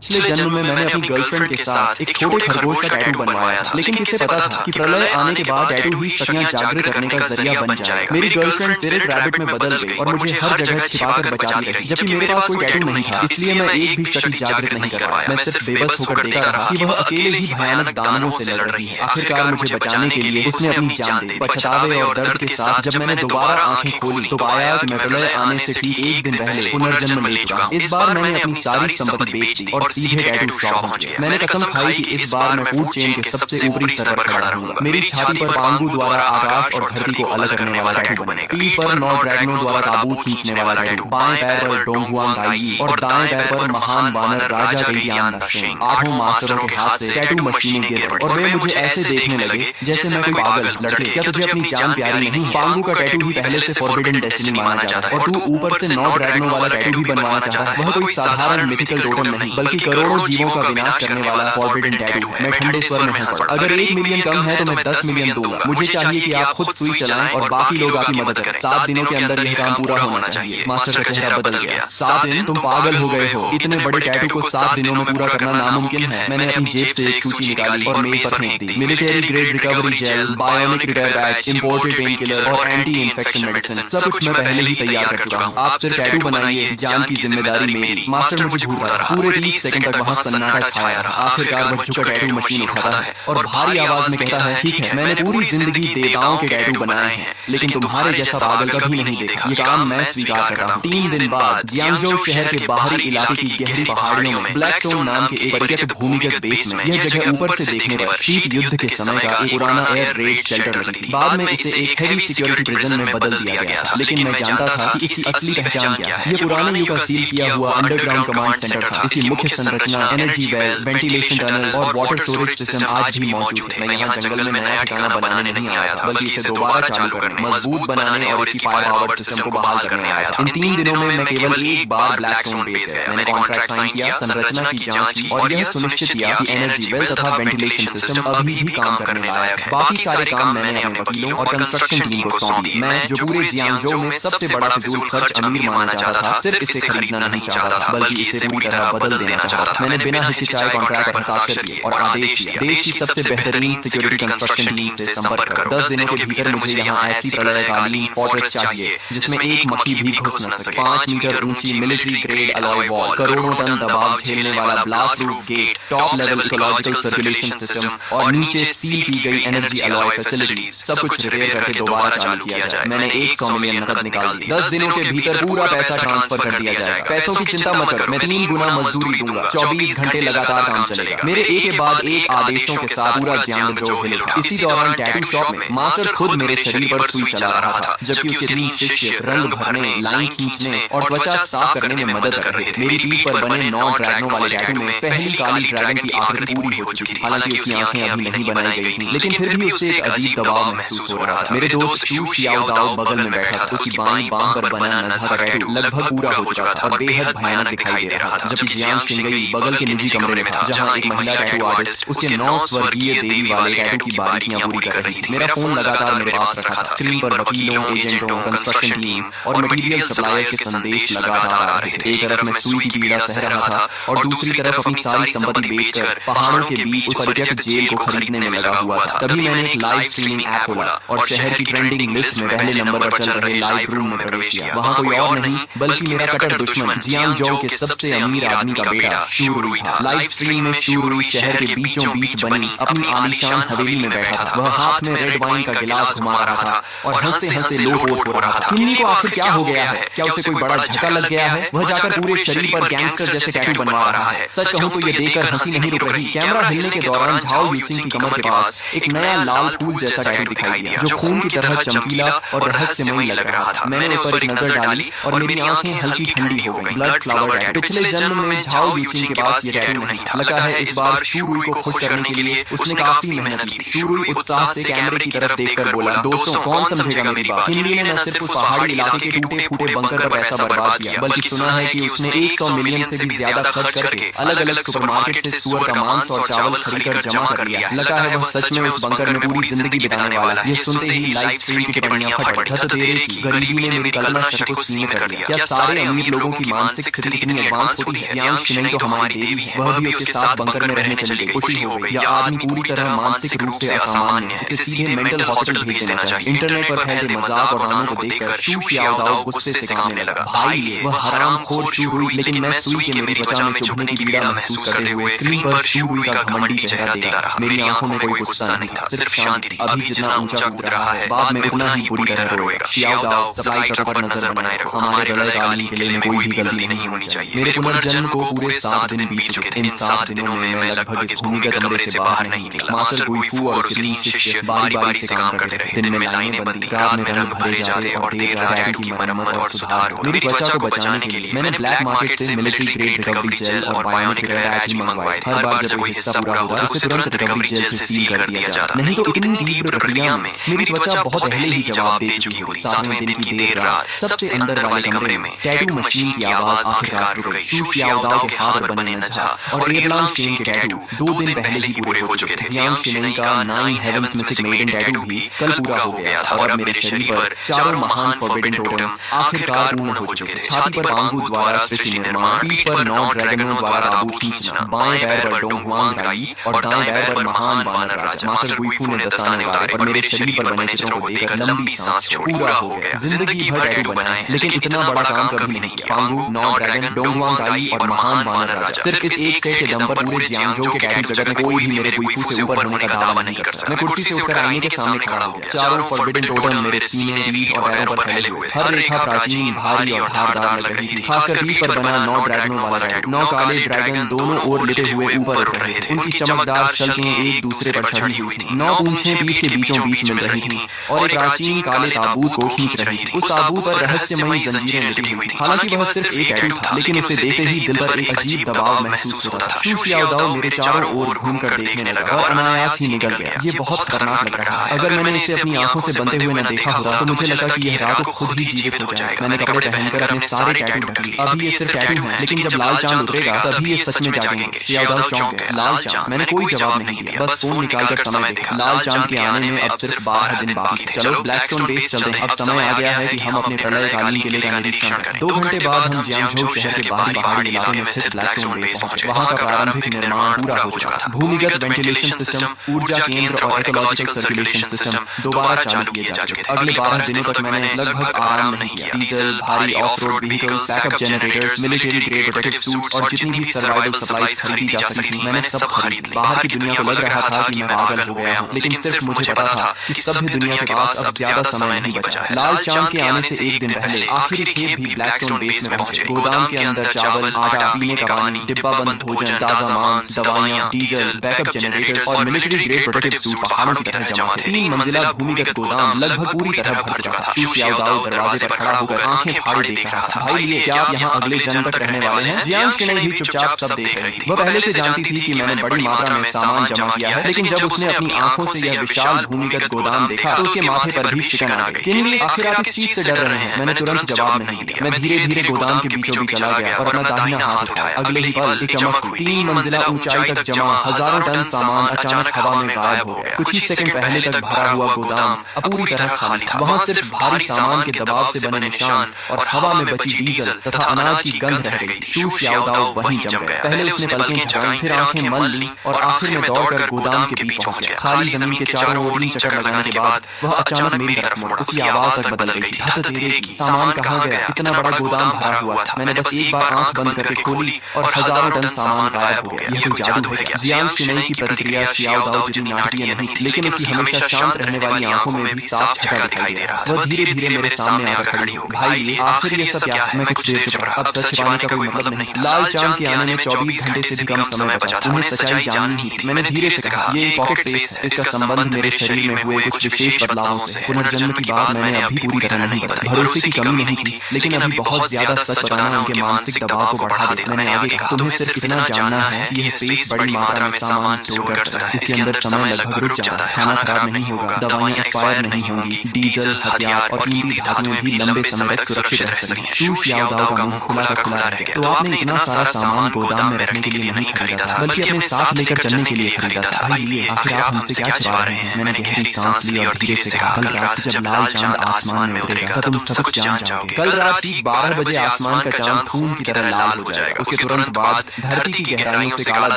पिछले जन्म में मैंने अपनी गर्लफ्रेंड के साथ एक छोटे खरगोश का टैटू बनवाया था, लेकिन किसे पता था कि प्रलय आने के बाद टैटू ही शक्तियां जागृत करने का जरिया बन जाएगा। मेरी गर्लफ्रेंड स्पिरिट रैबिट में बदल गई और मुझे हर जगह छिपाकर बचाती रही, जबकि मेरे पास कोई टैटू नहीं था, इसलिए मैं एक भी शक्ति जागृत नहीं कर पाया। मैं सिर्फ बेबस होकर देखा रहा कि वह अकेले ही भयानक दानवों से लड़ रही है। आखिरकार मुझे बचाने के लिए उसने अपनी जान दी। पछतावे और दर्द के साथ जब मैंने दोबारा आंखें खोली तो पाया कि मैं प्रलय आने से ठीक एक दिन पहले पुनर्जन्म ले चुका हूँ। इस बार मैंने अपनी सारी संपत्ति बेच दी और सीधे टैटू शॉप पहुंच गया। मैंने कसम खाई कि इस बार मैं फूड चेन के सबसे ऊपरी स्तर पर खड़ा रहूंगा। मेरी छाती पर पांगू द्वारा आकाश और धरती को अलग करने वाला टैटू बनेगा। पीठ पर 9 ड्रैगनों द्वारा ताबूत खींचने वाला टैटू, बाएं पैर पर डोंगुआंग दाई और दाएं पैर पर महान वानर राजा कैलियान दर्शेन। 8 मास्टरों के हाथ से टैटू मशीनें गिर पड़ी और वे मुझे ऐसे देखने लगे जैसे मैं कोई पागल। लड़के, क्या तुझे अपनी जान प्यारी नहीं? पांगू का टैटू ही पहले से फॉरबिडन डेस्टिनी माना जाता है और तू ऊपर से 9 ड्रैगनों वाला टैटू भी बनवाना चाहता है। वह कोई साधारण मिथिकल टोटम नहीं, बल्कि करोड़ों जीवों का विनाश करने वाला फॉरबिडन टैटू है। मैं ठंडे स्वर में हंस पड़ा। अगर 1 मिलियन कम है तो मैं 10 मिलियन दूंगा। मुझे चाहिए कि आप खुद सुई चलाएं और बाकी लोग आपकी मदद करें। 7 दिनों के अंदर यह काम पूरा होना चाहिए। मास्टर का चेहरा बदल गया। 7 दिन? तुम पागल हो गए हो। इतने बड़े टैटू को 7 दिनों में पूरा करना नामुमकिन है। मैंने अपनी जेब से एक सूची निकाली और मेज पर फेंक दी। Military grade recovery gel, bionic repair patch, imported painkiller और एंटी इंफेक्शन मेडिसिन, सब कुछ मैं पहले ही तैयार कर चुका हूँ। आप सिर्फ टैटू बनाइए, जान की जिम्मेदारी मेरी। मास्टर मुझे घूरता रहा। पूरे 30 सेकंड तक वहाँ सन्नाटा छाया रहा। आखिरकार वह झुका टैटू मशीन उठाता है और भारी आवाज में कहता है, ठीक है, मैंने पूरी जिंदगी देवताओं के टैटू बनाए हैं, लेकिन तुम्हारे जैसा पागल कभी नहीं देखा। ये काम मैं स्वीकार कर रहा हूँ। 3 दिन बाद जियांगजो शहर के बाहरी इलाके की गहरी पहाड़ियों में ब्लैकस्टोन नाम के एक परित्यक्त भूमिगत बेस में, यह जगह ऊपर से देखने पर शीत युद्ध के समय का एक पुराना एयर रेड शेल्टर लगी थी। बाद में इसे एक हेवी सिक्योरिटी प्रिजन में बदल दिया गया था, लेकिन मैं जानता था कि इसकी असली पहचान क्या है। ये पुराने युग का सील किया हुआ अंडरग्राउंड कमांड सेंटर था। इसकी मुख्य संरचना, एनर्जी वेल, वेंटिलेशन टनल और वाटर स्टोरेज सिस्टम आज भी मौजूद है। मैं यहाँ जंगल में नया ठिकाना बनाने नहीं आया था, बल्कि इसे दोबारा चालू करने, मजबूत बनाने और इसकी फायर पावर सिस्टम को बहाल करने आया था। इन 3 दिनों में मैं केवल एक बार ब्लैकस्टोन बेस गया। मैंने कॉन्ट्रैक्ट साइन किया, संरचना की जांच की और यह सुनिश्चित किया कि एनर्जी वेल तथा वेंटिलेशन सिस्टम अभी भी काम करने लायक है। बाकी सारे काम मैंने अपने वकीलों और कंस्ट्रक्शन टीम को सौंप दिए। मैं, जो पूरे जियांगजो में सबसे बड़ा फिजूल खर्च अमीर माना जाता था, सिर्फ इसे खरीदना नहीं चाहता था, बल्कि इसे पूरी तरह बदल देना चाहता था। मैंने बिना हिचकिचाए कॉन्ट्रैक्ट पर हस्ताक्षर किए और आदेश दिया, देश की सबसे बेहतरीन सिक्योरिटी कंस्ट्रक्शन टीम से संपर्क करो। 10 दिनों के भीतर मुझे यहाँ ऐसी प्रलयकालीन फोर्ट्रेस चाहिए जिसमें एक मक्खी भी घुस न सके। 5 मीटर ऊंची मिलिट्री ग्रेड अलॉय वॉल, करोड़ों टन दबाव झेलने वाला blast proof gate, top level ecological circulation system और नीचे सील की गई एनर्जी अलॉय फैसिलिटीज, सब कुछ रिपेयर करके दोबारा चालू किया जाए। मैंने 100 मिलियन नकद निकाल दी। 10 दिनों के भीतर पूरा पैसा ट्रांसफर कर दिया जाएगा। पैसों की चिंता मत करो, मैं 3 गुना मजदूरी दूंगा। 24 घंटे लगातार काम चलेगा। मेरे एक के बाद एक आदेशों के साथ पूरा जियांगजो हिल उठा। इसी दौरान टैटू शॉप में मास्टर खुद मेरे शरीर पर सुई चला रहा था, जबकि उसके 3 शिष्य रंग भरने, लाइन खींचने और त्वचा साफ करने में मदद कर रहे थे। मेरी पीठ पर बने 9 ड्रैगनों वाले टैटू में पहली काली ड्रैगन की आकृति पूरी हो चुकी थी। हालांकि उसकी आंखें अभी नहीं बनाई गई थी, लेकिन फिर भी उससे एक अजीब दबाव महसूस हो रहा था। मेरे दोस्त शू शियाओ दाओ बगल में बैठा था। उसकी बाईं बांह पर बना नज़ा का टैटू लगभग पूरा हो चुका था और बेहद भयानक दिखाई दे रहा था, जबकि जियांग शिंगई बगल के निजी कमरे में था, जहां एक महिला टैटू आर्टिस्ट उसके 9 स्वर्गीय देवी वाले टैटू की बारीकियां पूरी कर रही थी। मेरा फोन लगातार मेरे पास रखा था। स्क्रीन पर वकीलों, एजेंटों, कंस्ट्रक्शन टीम और मटेरियल सप्लायर्स के संदेश लगातार आ रहे थे। एक तरफ मैं सुई की पीड़ा सह रहा था और दूसरी तरफ अपनी सारी संपत्ति बेचकर पहाड़ों के बीच उस परित्यक्त जेल को खरीदने में लगा हुआ था। तभी मैंने एक लाइव स्ट्रीमिंग ऐप खोला और शहर की ट्रेंडिंग लिस्ट में पहले नंबर पर चल रहे लाइव रूम में प्रवेश किया। वहाँ कोई और नहीं बल्कि मेरा कट्टर दुश्मन जियांगजो के सबसे अमीर आदमी का बेटा शू रुई था। लाइव स्ट्रीम में शू रुई शहर के बीचों बीच बनी अपनी आलीशान हवेली में बैठा था। वह हाथ में रेड वाइन का गिलास घुमा रहा था और हंसते हंसते लोट हो रहा था। किन्नी को आखिर क्या हो गया है? क्या उसे कोई बड़ा झटका लग गया है? वह जाकर पूरे शरीर पर गैंगस्टर जैसे टैटू बनवा रहा है। सच कहूं तो ये देखकर हंसी नहीं रुक रही। कैमरा हिलने के दौरान झाओ युक्सिंग की कमर के पास एक नया लाल फूल जैसा टैटू दिखाई दिया, जो खून की तरह चमकीला और रहस्यमयी लग रहा था। मैंने उस पर एक नजर डाली और मेरी आंखें हल्की ठंडी हो गईं। Blood flower tattoo. पिछले जन्म में झाओ युक्सिंग के पास ये टैटू नहीं था। लगता है इस बार शू रुई को खुश करने के लिए उसने काफी मेहनत की। शू रुई उत्साह से कैमरे की तरफ देखकर बोला, दोस्तों कौन समझेगा मेरी बात? किन्नी ने न सिर्फ उस पहाड़ी इलाके के टूटे फूटे बंकर पर पैसा बर्बाद किया, बल्कि सुना है कि उसने 100 मिलियन से भी ज्यादा खर्च करके अलग अलग सुपरमार्केट से सुअर का मांस और चावल खरीदकर जमा कर लिया। लगता है वह सच में उस बंकर में पूरी जिंदगी बिताने वाला है। ये सुनते ही लाइव स्ट्रीम की टिप्पणियां फट पड़ी। धत तेरे की गरीबी ने मेरी कल्पना शक्ति को सीमित कर दिया। क्या सारे अमीर लोगों की मानसिक स्थिति इतनी एडवांस होती है? जियांग शिनई तो हमारी देवी है, वह भी उसके साथ बंकर में रहने चली गई, खुशी हो गई। यह आदमी पूरी तरह मानसिक रूप से असामान्य है, इसे सीधे मेंटल हॉस्पिटल भेज देना चाहिए। इंटरनेट पर फैलते मजाक और दानों को देखकर शू शियाओदाओ गुस्से से कांपने लगा। भाई वह हरामखोर शू रुई, लेकिन मैं सुई के मेरी त्वचा में चुभने की पीड़ा महसूस करते हुए स्क्रीन पर शू रुई का घमंडी चेहरा देखता रहा। मेरी आंखों में कोई गुस्सा नहीं था, सिर्फ शांति थी। अभी जितना ऊंचा कूद रहा है, बाद में उतना ही बुरी तरह रोएगा। शियाओदाओ, सप्लाई ट्रकों पर नजर बनाए रखो, हमारे प्रलयकालीन किले में कोई भी गलती नहीं होनी चाहिए। मेरे पुनर्जन्म को पूरे 7 दिन बीत चुके थे। इन 7 दिनों में मैं लगभग इस भूमिगत कमरे से बाहर नहीं निकला। मास्टर गुइफू और उसके 3 शिष्य बारी बारी से काम करते रहे। दिन में लाइनें बनती, रात में रंग भरे जाते और देर रात डैडू की मरम्मत और सुधार हो। मेरी त्वचा को बचाने के लिए मैंने ब्लैक मार्केट से मिलिट्री ग्रेड रिकवरी जेल और बायोनिक पैच मंगवाए। हर बार जब कोई हिस्सा पूरा होता उसे तुरंत रिकवरी जेल से सील कर दिया जाता, नहीं तो इतनी तीव्र प्रक्रिया में मेरी त्वचा बहुत पहले ही जवाब दे चुकी होती। 7वें दिन की देर रात सबसे अंदर वाले कमरे में टैटू मशीन की आवाज आखिरकार रुक गई। शू शियाओदाओ के हाथ पर बने नजा और एयरलाइन शेन के टैटू 2 दिन पहले ही पूरे हो चुके थे। जियांग शिनेई का 9 हेवंस मिस्टिक मेडन टैटू भी कल पूरा हो गया था और अब मेरे शरीर पर 4 महान फॉरबिडन टोटम आखिरकार पूर्ण हो चुके थे। छाती पर बांगू द्वारा सृष्टि निर्माण, पीठ पर 9 ड्रैगनों द्वारा ताबूत खींचना, बाएं पैर पर डोंगहुआंग दाई और दाएं पैर पर महान वानर राजा। मास्टर गुइफू ने दस्ताने उतारे और मेरे शरीर पर बने चित्रों को देखकर लंबी सांस छोड़ी। पूरा हो गया, जिंदगी भर टैटू बनाए, लेकिन इतना बड़ा काम कभी नहीं किया। पांगू, 9 ड्रैगन, डोंगहुआंग दाई और महान वानर राजा, सिर्फ इस एक सेट के दम पर पूरे जियांगजो के टैटू जगत में कोई भी मेरे गुइफू से ऊपर होने का दावा नहीं कर सकता। मैं कुर्सी से उठकर आईने के सामने खड़ा हो गया। चारों फॉरबिडन टोटम मेरे सीने, पीठ और पैरों पर फैले हुए थे। हर रेखा प्राचीन, भारी और धारदार लग रही थी। खासकर पीठ पर बना 9 ड्रैगनों वाला टैटू। 9 काले ड्रैगन दोनों ओर लेटे हुए ऊपर उठ रहे थे। उनकी चमकदार शल्कें एक दूसरे पर चढ़ी हुई थीं। 9 पूंछें पीठ के बीचों बीच मिल रही थीं और एक प्राचीन काले ताबूत को खींच रही थी। उस ताबूत पर रहस्यमयी जंजीरें लटकी हुई थी। हालांकि वह सिर्फ एक टैटू था, लेकिन उसे देखते ही दिल पर एक अजीब दबाव महसूस होता था। शू शियाओदाओ मेरे चारों ओर घूमकर देखने लगा और अनायास ही निकल गया। ये बहुत खतरनाक लग रहा है। अगर मैंने इसे अपनी आंखों से बनते हुए न देखा होता तो मुझे लगा कि यह रात को खुद ही जीवित हो जाएगा। मैंने कपड़े पहनकर अपने सारे टैटू ढक लिए। अभी ये सिर्फ टैटू है, लेकिन जब लाल चांद उतरेगा तभी ये सच में जागेंगे। शियाओदाओ चौंक गया। लाल चांद? मैंने कोई जवाब नहीं दिया, बस फोन निकालकर समय देखा। लाल चांद के आने में अब सिर्फ 12 दिन बाकी थे। चलो ब्लैकस्टोन बेस चलते हैं। अब समय आ गया है कि हम अपने प्रलयकालीन किले का निरीक्षण करें। 2 घंटे बाद हम जियांगजो शहर के बाहरी पहाड़ी इलाके में स्थित ब्लैकस्टोन बेस पहुंचे। वहां का प्रारंभिक निर्माण पूरा हो चुका था। भूमिगत वेंटिलेशन सिस्टम, ऊर्जा केंद्र और इकोलॉजिकल सर्कुलेशन सिस्टम दोबारा चालू किए जा चुके थे। अगले 12 दिनों तक मैंने लगभग आराम नहीं किया। डीजल, भारी of road vehicles, backup generators, military grade protective suits और जितनी भी सर्वाइवल सप्लाईज खरीदी जा सकती थी मैंने सब खरीद ली। बाहर की दुनिया को लग रहा था कि मैं पागल हो गया हूँ, लेकिन सिर्फ मुझे पता था कि सभ्य दुनिया के पास अब ज्यादा समय नहीं बचा है। लाल चांद के आने से 1 दिन पहले आखिरी खेप भी ब्लैकस्टोन बेस में पहुंचे। गोदाम के अंदर चावल, आटा, पीने का पानी, डिब्बा बंद भोजन, ताजा मांस, दवाइयां, डीजल, बैकअप जनरेटर्स और मिलिट्री ग्रेड प्रोटेक्टिव सूट पहाड़ों की तरह जमा थे। 3 मंजिला भूमिगत गोदाम लगभग पूरी तरह भर चुका था। शू शियाओदाओ दरवाजे पर खड़ा होकर आंखें फाड़े देख रहा था। भाई ये क्या आप यहाँ अगले जन्म तक रहने वाले हैं? जियांग शिनेई भी चुपचाप सब देख रही थी। वह पहले से जानती थी कि मैंने बड़ी मात्रा में सामान जमा किया है, लेकिन जब उसने अपनी आंखों से यह विशाल भूमिगत गोदाम देखा तो उसके माथे पर भी शिकन आ गई। किन लिए आखिर आप इस चीज से डर रहे हैं? मैंने तुरंत जवाब नहीं दिया। मैं धीरे धीरे गोदाम के बीचों बीच चला गया और अपना दाहिना हाथ उठाया। अगले ही पल एक चमक हुई। 3 मंजिला ऊंचाई तक जमा हजारों टन सामान अचानक हवा में गायब हो गया। कुछ ही सेकंड पहले तक भरा हुआ गोदाम अब पूरी तरह खाली था। वहां सिर्फ भारी सामान के दबाव से बने निशान और हवा में बची डीजल तथा अनाज की गंध रह गई। शू शियाओदाओ वहीं जम गया। पहले उसने पलकें झपकाई, फिर आंखें मल ली और आखिर में दौड़कर गोदाम के बीच पहुंच गया। खाली जमीन के चारों ओर 3 चक्कर लगाने के बाद वह अचानक मेरी तरफ मुड़ा। उसकी आवाज तक बदल गई। धत तेरे की, सामान कहाँ गया? इतना बड़ा गोदाम भरा हुआ था। मैंने बस एक बार आंख बंद करके खोली और हजारों टन सामान गायब हो गया। यह कोई जादू है क्या? जियांग शिनेई की प्रतिक्रिया शियाओदाओ जितनी नाटकीय नहीं थी, लेकिन उसकी हमेशा शांत रहने वाली आंखों में भी साफ झटका दिखाई दे रहा था। वह धीरे धीरे मेरे सामने आकर खड़ी हो गई। भाई आखिर ये सब क्या? मैं कुछ देर चुप रहा। अब सच छिपाने का कोई मतलब नहीं। लाल चांद के आने में 24 घंटे से भी कम समय बचा था। उन्हें सच्चाई जाननी ही थी। मैंने धीरे से कहा, ये एक पॉकेट स्पेस है। इसका संबंध मेरे शरीर में हुए कुछ विशेष बदलावों से। पुनर्जन्म की बात मैंने अभी पूरी तरह नहीं बताई। भरोसे की कमी नहीं थी, लेकिन अभी बहुत ज्यादा सच बताना उनके मानसिक दबाव को बढ़ा दे। मैंने आगे कहा, तुम्हें सिर्फ इतना जानना है कि यह स्पेस बड़ी मात्रा में सामान स्टोर कर सकता है। इसके अंदर समय लगभग रुक जाता है। खाना खराब नहीं होगा, दवाएं एक्सपायर नहीं होंगी, डीजल, हथियार और कीमती धातुएं भी लंबे समय तक सुरक्षित रह सकेंगी। शू शियाओदाओ का मुंह खुला का खुला रह गया। तो आपने इतना सारा सामान गोदाम में रखने के लिए नहीं खरीदा था, बल्कि अपने साथ लेकर चलने के लिए खरीदा था। भाई ये आखिर आप हमसे क्या छिपा रहे हैं? मैंने गहरी सांस ली और धीरे से कहा, कल रात जब लाल चांद आसमान में उतरेगा तब तुम सब कुछ जान जाओगे। कल रात ठीक 12 बजे आसमान का चांद खून की तरह लाल हो जाएगा। उसके तुरंत बाद धरती की गहराइयों से काला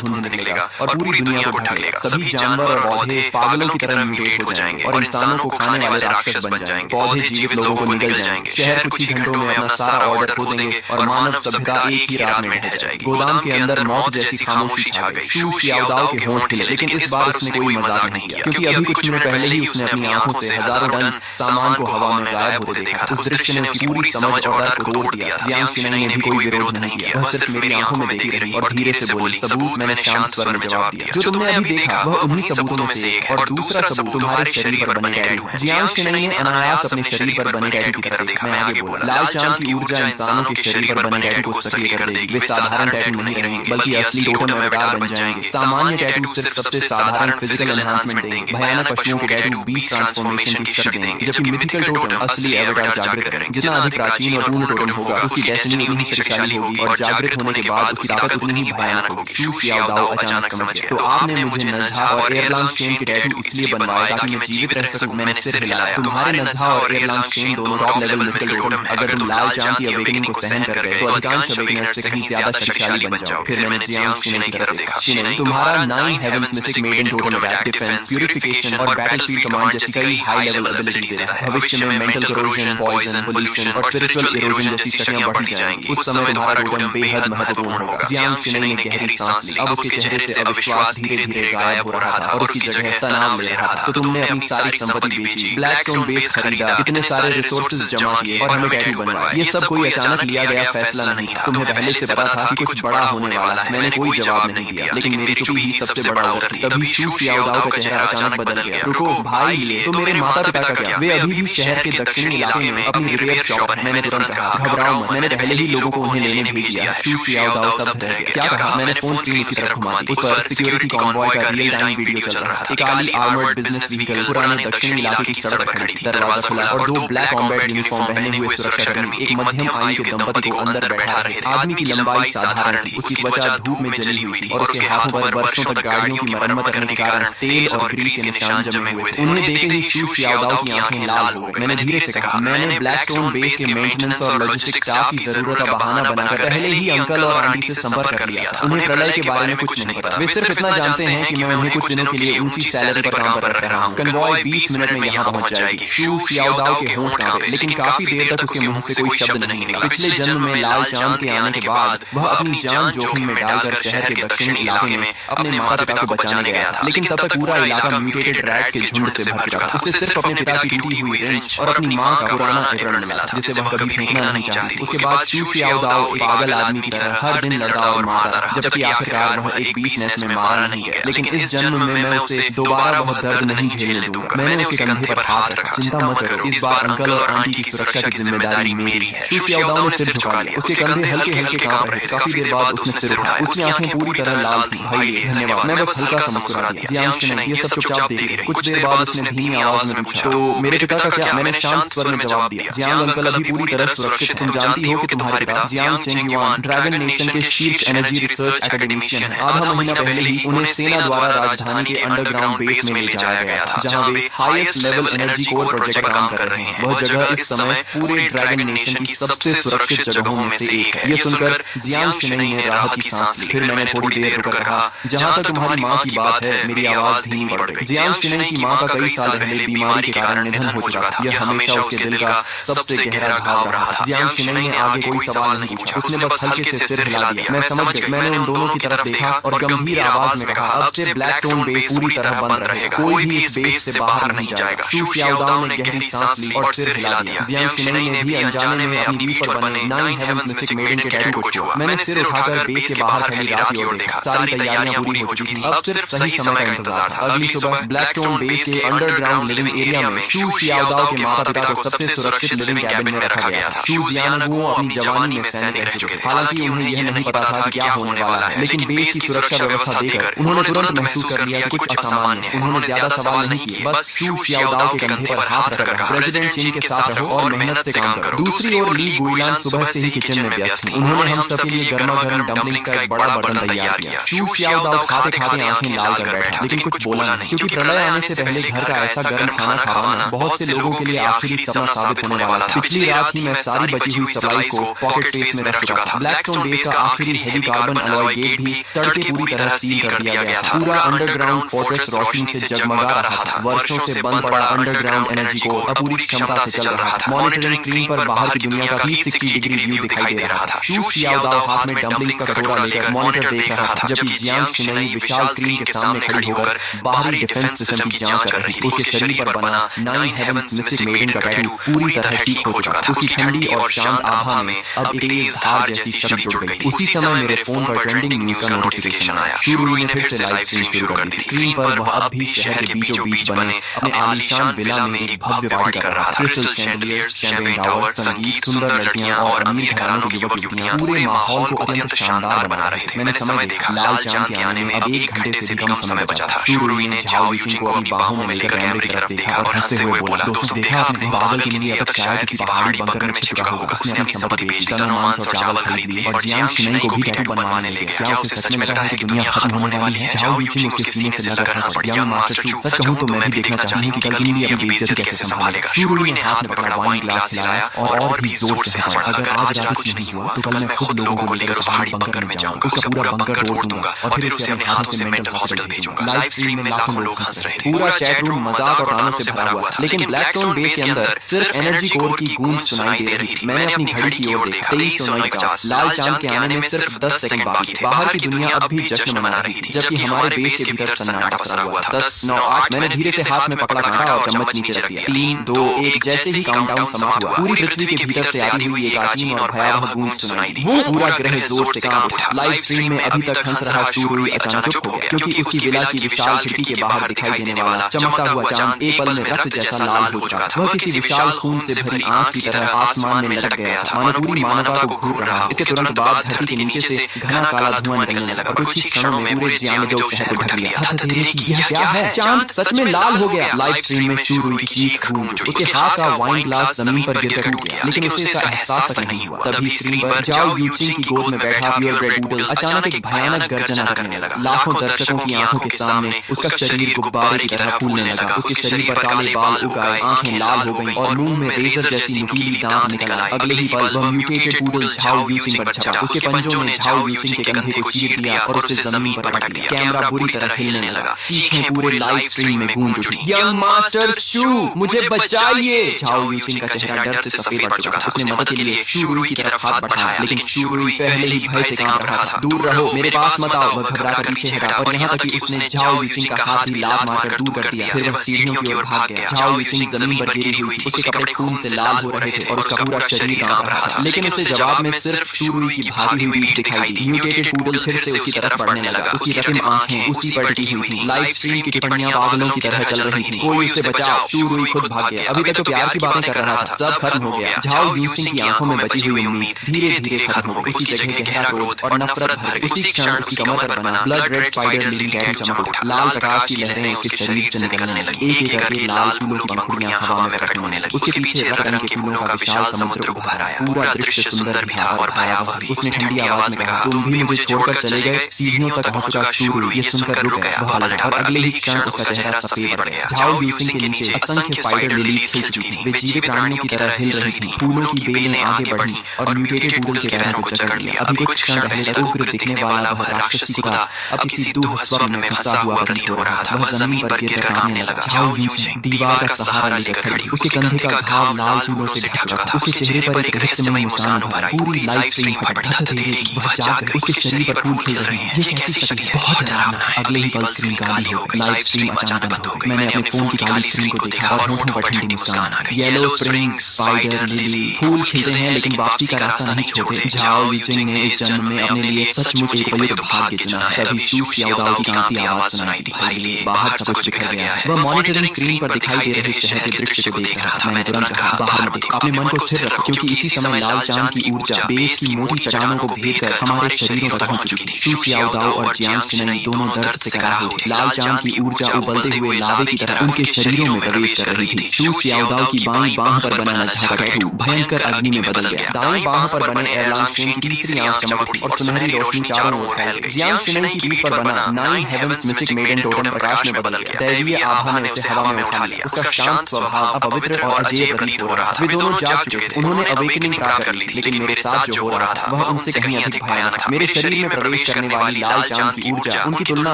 धुंध निकलेगा और पूरी दुनिया को ढक लेगा। सभी जानवर और पौधे पागलों की तरह म्यूटेट हो जाएंगे और इंसानों को खाने वाले राक्षस बन जाएंगे। पौधे जीवित लोगों को निगल जाएंगे। शहर कुछ ही घंटों में अपना सारा ऑर्डर खो देंगे और मानव सभ्यता एक ही रात में ढह जाएगी। गोदाम के अंदर मौत जैसी खामोशी छा गई। शू शियाओदाओ के होंठ खिले, लेकिन इस बार उसने कोई मजाक नहीं किया, क्योंकि अभी कुछ मिनट पहले ही उसने अपनी आंखों से हजारों टन सामान को हवा में गायब होते देखा। उस दृश्य ने उसकी पूरी समझ और तर्क को तोड़ दिया। जियांग शिनई ने भी कोई विरोध नहीं किया। वह सिर्फ मेरी आंखों में देखती रही और धीरे से बोली, सबूत। मैंने शांत स्वर में जवाब दिया, जो तुमने अभी देखा वह उन्हीं सबूतों में से एक है, और दूसरा सबूत तुम्हारे शरीर पर बने टैटू है। जियांग शिनई ने अनायास अपने शरीर पर बने टैटू की तरफ देखा। मैं आगे बोला, लाल चांद की ऊर्जा इंसानों के शरीर पर बने टैटू को सक्रिय कर देगी। वे साधारण टैटू नहीं रहेंगे, बल्कि असली टोटम अवतार बन जाएंगे। सामान्य टैटू सिर्फ सबसे साधारण फिजिकल एनहांसमेंट देंगे। भयानक पशुओं के टैटू 20 ट्रांसफॉर्मेशन की शक्ति देंगे, जबकि मिथिकल टोटम असली अवतार जागृत करेंगे। जितना अधिक प्राचीन और पूर्ण टोटम होगा, उसकी डेस्टिनी उतनी ही शक्तिशाली होगी और जागृत होने के बाद उसकी ताकत उतनी ही भयानक होगी। शू शियाओदाओ अचानक समझ गया, तो आपने मुझे नज़ा और एयरलांग शेन के टैटू इसलिए बनवाए ताकि मैं जीवित रह सकूं। मैंने सिर हिलाया। तुम्हारे नज़ा और एयरलांग शेन दोनों टॉप लेवल मिथिकल टोटम। अगर तुम लाल चांद की अवेकनिंग को सहन कर गए तो अधिकांश अवेकनर्स से कहीं ज्यादा शक्तिशाली बन जाओ। फिर मैंने जियांग शिनई की तरफ देखा। शिनई, तुम्हारा 9 heavens mystic maiden totem attack, defence, purification और बैटलफील्ड कमांड जैसी कई हाई लेवल एबिलिटीज देता है। भविष्य में मेंटल करोजन, पॉइजन, पोल्यूशन और स्पिरिचुअल इरोजन जैसी शक्तियां बढ़ती जाएंगी। उस समय तुम्हारा टोटम बेहद महत्वपूर्ण होगा। जियांग शिनई ने गहरी सांस ली। अब उसके चेहरे से अविश्वास धीरे धीरे गायब हो रहा था और उसकी जगह तनाव ले रहा था। तो तुमने अपनी सारी संपत्ति बेची, ब्लैकस्टोन बेस खरीदा, इतने सारे रिसोर्सेज जमा किए और हमें टैटू बनवाया। ये सब कोई अचानक लिया गया फैसला नहीं था। तुम्हें पहले से पता था कि कुछ बड़ा होने वाला है। मैंने कोई जवाब नहीं दिया, लेकिन मेरी चुप्पी ही सबसे बड़ा उत्तर थी। तभी शू शियाओदाओ का चेहरा अचानक बदल गया। रुको भाई, लिए तो मेरे माता पिता का क्या? वे अभी भी शहर के दक्षिणी इलाके में अपनी रिपेयर शॉप पर। मैंने तुरंत कहा, घबराओ मत, मैंने पहले ही लोगों को उन्हें लेने भेज दिया। शू शियाओदाओ शब्द रह गया। क्या कहा? मैंने फोन स्क्रीन उसी तरफ घुमा दी। उस पर सिक्योरिटी कॉन्वॉय का रियल टाइम वीडियो चल रहा था। एक काली आर्मर्ड बिजनेस व्हीकल पुराने दक्षिणी इलाके की सड़क पर खड़ी थी। दरवाजा खुला और 2 ब्लैक कॉम्बैट यूनिफॉर्म पहने हुए सुरक्षाकर्मी एक मध्यम आयु के दंपति को अंदर बैठा रहे थे। आदमी की लंबाई साधारण थी, उसकी त्वचा धूप में जली हुई थी और उसके हाथों पर वर्षों तक गाड़ियों की मरम्मत करने के कारण तेल और ग्रीस के निशान जमे हुए थे। उन्हें देखते ही शू शियाओदाओ की आंखें लाल हो गई। मैंने धीरे से कहा, मैंने ब्लैकस्टोन बेस के मेंटेनेंस और लॉजिस्टिक स्टाफ की जरूरत का बहाना बनाकर पहले ही अंकल और आंटी से संपर्क कर लिया था। उन्हें प्रलय के बारे में कुछ नहीं पता। वे सिर्फ इतना जानते हैं कि मैं उन्हें कुछ दिनों के लिए ऊंची सैलरी पर काम पर रख रहा हूँ। कन्वॉय 20 मिनट में यहाँ पहुंच जाएगी। शू शियाओदाओ के होंठ कांपे, लेकिन काफी देर तक उसके मुंह से कोई शब्द नहीं निकला। पिछले जन्म में लाल चांद के आने के बाद वह अपनी जान जोखिम में डालकर शहर के दक्षिणी इलाके में अपने माता पिता को बचाने गया था, लेकिन तब तक पूरा इलाका म्यूटेटेड रैट्स के झुंड से भर चुका था। उसे सिर्फ अपने पिता की टूटी हुई रिंच और अपनी माँ का पुराना एप्रन मिला था, जिसे वह कभी फेंकना नहीं चाहती। उसके बाद शू शियाओदाओ एक पागल आदमी की तरह हर दिन लड़ता और मारता रहा, जबकि आखिरकार वह एक बीसनेस में मारा नहीं गया। लेकिन इस जन्म में मैं उसे दोबारा वह दर्द नहीं झेलने दूंगा। मैंने उसके कंधे पर हाथ रखा। चिंता मत करो, इस बार अंकल और आंटी की सुरक्षा की जिम्मेदारी मेरी है। शू शियाओदाओ ने सिर झुका लिया। उसके कंधे हल्के हल्के कांप रहे थे। काफी देर बाद उसने सिर उठाया। उसकी आंखें पूरी तरह लाल थी। भाई धन्यवाद। मैं बस हल्का सा मुस्कुरा दिया। जियांग शिनई ये सब चुपचाप देखते रहे। कुछ देर बाद उसने धीमी आवाज में पूछा, तो मेरे पिता का क्या? मैंने शांत स्वर में जवाब दिया, जियांग अंकल अभी पूरी तरह सुरक्षित है। तुम जानती हो कि तुम्हारे पिता जियांग चेंगयुआन ड्रैगन नेशन के शीर्ष एनर्जी रिसर्च एकेडमिशियन है। आधा महीना पहले ही उन्हें सेना द्वारा राजधानी के अंडरग्राउंड बेस में ले जाया गया था, जहां वे highest level energy core project पर काम कर रहे हैं। वह जगह इस समय पूरे ड्रैगन नेशन की सबसे सुरक्षित जगहों में से एक है। ये सुनकर जियांग शिनई ने राहत की सांस ली। फिर मैंने थोड़ी देर रुककर कहा, जहां तक तुम्हारी माँ की बात है, मेरी आवाज धीमी पड़ गई। जियांग शिनई की माँ का कई साल पहले बीमारी के कारण निधन हो चुका था। यह हमेशा उसके दिल का सबसे गहरा घाव रहा था। जियांग शिनई ने आगे कोई सवाल नहीं पूछा। उसने बस हल्के से सिर हिला दिया। मैं समझ गई। मैंने उन दोनों की तरफ देखा और गंभीर आवाज में कहा, अब से ब्लैकस्टोन बेस पूरी तरह बंद रहेगा। कोई भी इस बेस से बाहर नहीं जाएगा। शू शियाओदाओ ने गहरी सांस ली और सिर हिला दिया। जियांग शिनई ने भी अनजाने में अपनी पीठ पर बने 9 हेवंस मिस्टिक मेडन के टैटू को छुआ। मैंने सिर उठाकर बेस के बाहर फैली रात की ओर देखा। सारी तैयारियां पूरी हो चुकी थी। अब सिर्फ सही समय का इंतजार था। अगली सुबह ब्लैकस्टोन बेस के अंडरग्राउंड लिविंग एरिया में शू शियाओदाओ के माता पिता को सबसे सुरक्षित लिविंग कैबिन में रखा गया था। शू जियानगुओ अपनी जवानी में सैनिक रह चुके थे। हालांकि उन्हें यह नहीं पता था कि क्या होने वाला है, लेकिन बेस की सुरक्षा व्यवस्था देखकर उन्होंने तुरंत महसूस कर लिया कि कुछ असामान्य है। उन्होंने ज्यादा सवाल नहीं किए, बस शू शियाओदाओ के कंधे पर हाथ रखकर कहा, प्रेसिडेंट चिन के साथ रहो और मेहनत से काम करो। दूसरी ओर ली गुइलान सुबह से ही किचन में व्यस्त थी। उन्होंने हम सबके लिए गर्मा गर्म डम्पलिंग्स का एक बड़ा बर्तन तैयार किया। शू शियाओदाओ खाते खाते आंखें लाल कर बैठा, लेकिन कुछ बोला नहीं, क्योंकि प्रलय आने से पहले घर का ऐसा गर्म खाना खाना बहुत से लोगों के लिए आखिरी सपना साबित होने वाला था। पिछली रात ही मैं सारी बची हुई सप्लाई को पॉकेट स्पेस में रख चुका था। ब्लैकस्टोन बेस का आखिरी हेवी कार्बन अलॉय गेट भी तड़के पूरी तरह सील कर दिया गया था। पूरा अंडरग्राउंड फोर्ट्रेस रोशनी से जगमगा रहा था। वर्षों से बंद पड़ा अंडरग्राउंड एनर्जी को अब पूरी क्षमता से चल रहा था। मॉनिटरिंग स्क्रीन पर बाहर की दुनिया का 360 डिग्री व्यू दिखाई दे रहा था। शू शियाओदाओ हाथ में डम्पलिंग्स का कटोरा लेकर मॉनिटर देख रहा था, जबकि जियांग शिनई विशाल स्क्रीन के सामने खड़ी होकर बाहरी डिफेंस सिस्टम की जांच कर रही थी। उसके शरीर पर बना 9 हेवंस मिस्टिक मेडन का टैटू पूरी तरह ठीक हो चुका था। उसकी ठंडी और शांत आभा में अब एक तेज धार जैसी शक्ति जुड़ गई थी। उसी समय मेरे फोन पर ट्रेंडिंग न्यूज का नोटिफिकेशन आया। शुरू ने फिर से लाइव स्ट्रीम शुरू कर दी थी। स्क्रीन पर वह अब भी शहर के बीचों बीच बने अपने आलीशान विला में एक भव्य पार्टी कर रहा था। क्रिस्टल शैंडलियर्स, शैंपेन टावर, संगीत, सुंदर लड़कियां और अमीर घरानों के युवक युवतियां पूरे माहौल को अत्यंत शानदार बना रहे थे। मैंने समय देखा, लाल चांद के आने में अब 1 घंटे से भी कम समय बचा था। शुरू ने झाओ यूचिन को अपनी बाहों में लेकर कैमरे की तरफ देखा और हंसते हुए बोला, दोस्तों देखा आपने, पागल के लिए अब तक शायद किसी पहाड़ी बंकर में छिप चुका होगा। उसने अपनी संपत्ति बेच दी, तनो मांस और चावल खरीद लिए और जियांग शिनई को भी टैटू बनवाने ले गया। क्या उसे सच में लगता है कि दुनिया खत्म होने वाली है? झाओ यूचिन उसके सीने से लगकर हंस पड़ा। यंग मास्टर चू, सच कहूं तो मैं भी देखना चाहती हूं कि कल गिनी अपनी बेइज्जती कैसे संभालेगा। शुरू ने हाथ में पकड़ा वाइन ग्लास हिलाया और भी जोर से हंसा। अगर आज रात कुछ नहीं हुआ तो कल मैं खुद लोगों को लेकर पहाड़ी बंकर में जाऊंगा, उसका पूरा बंकर तोड़ दूंगा और फिर उसे अपने हाथों से मेंटल हॉस्पिटल भेजूंगा। लाइव स्ट्रीम में लाखों लोग हंस रहे थे। पूरा चैट रूम मजाक और तानों से भरा हुआ था, लेकिन ब्लैकस्टोन बेस के अंदर सिर्फ एनर्जी कोर की गूंज सुनाई दे रही थी। मैंने अपनी घड़ी की ओर देखा, 23:49। लाल चांद के आने में सिर्फ 10 सेकंड बाकी थे। बाहर की दुनिया अब भी जश्न मना रही थी, जबकि हमारे बेस के भीतर सन्नाटा पसरा हुआ था। 10, 9, 8। मैंने धीरे से हाथ में पकड़ा कांटा और चम्मच नीचे रख दिया। 3, 2, 1। जैसे ही काउंटडाउन समाप्त हुआ, पूरी पृथ्वी के भीतर से आती हुई एक अजीब और भयावह गूंज सुनाई दी। वो पूरा ग्रह जोर से कांप उठा। लाइव स्ट्रीम में अभी तक हंस रहा शुरू अचानक चुप हो गया, क्योंकि उसकी विला की विशाल खिड़की के बाहर दिखाई देने वाला चमकता हुआ चांद एक पल में रक्त जैसा लाल हो चुका था। वह किसी विशाल खून से भरी आंख की तरह आसमान में लटक गया था, मानो पूरी मानवता को घूर रहा। इसके तुरंत बाद धरती के नीचे से घना काला धुआं निकलने लगा और कुछ ही क्षणों में पूरे जियांगजो शहर को ढक लिया। हथेली की यह क्या है? चांद सच में लाल हो गया। लाइव स्ट्रीम में शुरू की चीख गूंज उठी। उसके हाथ का वाइन ग्लास जमीन पर गिरकर टूट गया, लेकिन उसे इसका एहसास तक नहीं हुआ। तभी स्क्रीन पर जाओ यूचिंग की गोद में बैठा प्योरब्रेड नूडल अचानक एक भयानक गर्जना करने लगा। लाखों दर्शकों की आंखों के सामने उसका शरीर गुब्बारे की तरह फूलने लगा। उसके शरीर पर काले बाल उग आए, आंखें लाल हो गईं और मुंह में रेजर जैसी नुकीली दांत निकल आए। अगले ही पल वह म्यूटेटेड पूडल झाओ यूचिंग पर झपटा। उसके पंजों ने झाओ यूचिंग के कंधे को चीर दिया और उसे जमीन पर पटक दिया। कैमरा बुरी तरह हिलने लगा, चीखें पूरे लाइव स्ट्रीम में गूंज उठी। यंग मास्टर शू, मुझे बचाइए! झाओ यूचिंग का चेहरा डर से सफेद पड़ चुका था। उसने मदद के लिए शुरुई की तरफ हाथ बढ़ाया, लेकिन शुरुई पहले ही भय से कांप रहा था। दूर रहो, मेरे पास मत आओ। वह घबराकर पीछे हटा और यहाँ तक कि उसने झाओ यूचिंग का हाथ भी लात मारकर दूर कर दिया। फिर वह सीढ़ियों की ओर भाग गया। झाओ यूचिंग जमीन पर गिरी हुई थी, उसके कपड़े खून से लाल हो रहे थे और उसका पूरा शरीर कांप रहा था, लेकिन उसे जवाब में सिर्फ शुरुई की भागी हुई पीठ दिखाई दी। म्यूटेटेड पूडल फिर से उसकी तरफ बढ़ने लगा। उसकी रतिम आंखें उसी पर टिकी हुई थी। लाइव स्ट्रीम की टिप्पणियां पागलों की तरह चल रही थी। कोई उसे बचाओ! शुरुई खुद भाग गया। अभी तक तो प्यार की बातें कर रहा था, सब खत्म हो गया। झाओ यूचिंग की आंखों में बची हुई उम्मीद धीरे धीरे खत्म हो गई। उसी जगह गहरा क्रोध और नफरत भर गई। उसी क्षण उसकी कमर पर बना blood red spider living tattoo चमक उठा। लाल प्रकाश की लहरें उसके शरीर से निकलने लगी। एक एक करके लाल फूलों की पंखुड़ियां हवा में प्रकट होने लगी। उसके पीछे रक्त रंग के फूलों का विशाल समुद्र उभर आया। पूरा दृश्य सुंदर भी था और भयावह भी। उसने ठंडी आवाज में कहा, तुम भी मुझे छोड़कर चले गए? सीढ़ियों तक पहुंच चुका शुरू ये सुनकर रुक गया। वह पलटा और अगले ही क्षण उसका चेहरा सफेद पड़ गया। झाओ यूचिंग के नीचे असंख्य स्पाइडर लिलीज खिल चुकी थी। वे जीवित प्राणियों की तरह हिल रही थी। फूलों की बेलें आगे बढ़ी और म्यूटेटेड पूडल के पैरों को जकड़ लिया। अभी कुछ क्षण पहले तक उग्र दिखने वाला वह राक्षसी कुत्ता अब किसी दूह स्वप्न में फंसा हुआ प्रतीत हो रहा था। वह जमीन पर गिरकर कांपने लगा। झाओ यूचिंग दीवार का सहारा लेकर खड़ी, उसके कंधे का घाव लाल फूलों से ढक चुका था। उसके चेहरे पर एक रहस्यमय मुस्कान उभर आई। पूरी लाइव स्ट्रीम फट धड़धड़ेगी। वह जाग गई। उसके शरीर पर फूल खिल रहे हैं। ये कैसी शक्ति है? बहुत डरावना है। अगले ही पल स्क्रीन काली हो गई। लाइव स्ट्रीम अचानक बंद हो गई। मैंने अपने फोन की काली स्क्रीन को देखा और होठों पर ठंडी मुस्कान आ गई। येलो स्प्रिंग्स, स्पाइडर, लिली, फूल खिलते हैं लेकिन वापसी का रास्ता नहीं छोड़ते। झाओ यूचिंग ने इस जन्म में अपने लिए सचमुच एक बलिष्ठ भाग्य चुना है। तभी शू शियाओदाओ की कांपती आवाज सुनाई दी, भाई बाहर सब कुछ बिखर गया है। वह मॉनिटरिंग स्क्रीन पर दिखाई दे रहे शहर के दृश्य को देख रहा था। मैंने तुरंत कहा, बाहर मत देखो, अपने मन को स्थिर रखो, क्योंकि इसी समय लाल चांद की ऊर्जा बेस की मोटी चट्टानों को भेदकर हमारे शरीरों तक पहुंच चुकी थी। शू शियाओदाओ और जियांग शिनई दोनों दर्द से कराह उठे। लाल चांद की ऊर्जा उबलते हुए लावे की तरह उनके शरीरों में प्रवेश कर रही थी। शू शियाओदाओ की बाईं बांह पर बना नझा का टैटू भयंकर अग्नि में बदल गया। दाईं बांह पर बने एयरलाइन शेन की तीसरी आंख चमक उठी और सुनहरी रोशनी चारों ओर फैल गई। जियांग शिनई की पीठ पर बना 9 हेवंस मिस्टिक मेडन टोटम प्रकाश में बदल गया। दैवीय आभा ने उसे हवा में उठा लिया। उसका शांत स्वभाव अब पवित्र और अजय प्रतीत हो रहा था। वे दोनों जाग चुके थे। उन्होंने अवेकनिंग प्राप्त कर ली थी, लेकिन मेरे साथ जो हो रहा था वह वह उनसे कहीं अधिक भयानक था। मेरे शरीर में प्रवेश करने वाली लाल चांद की ऊर्जा उनकी तुलना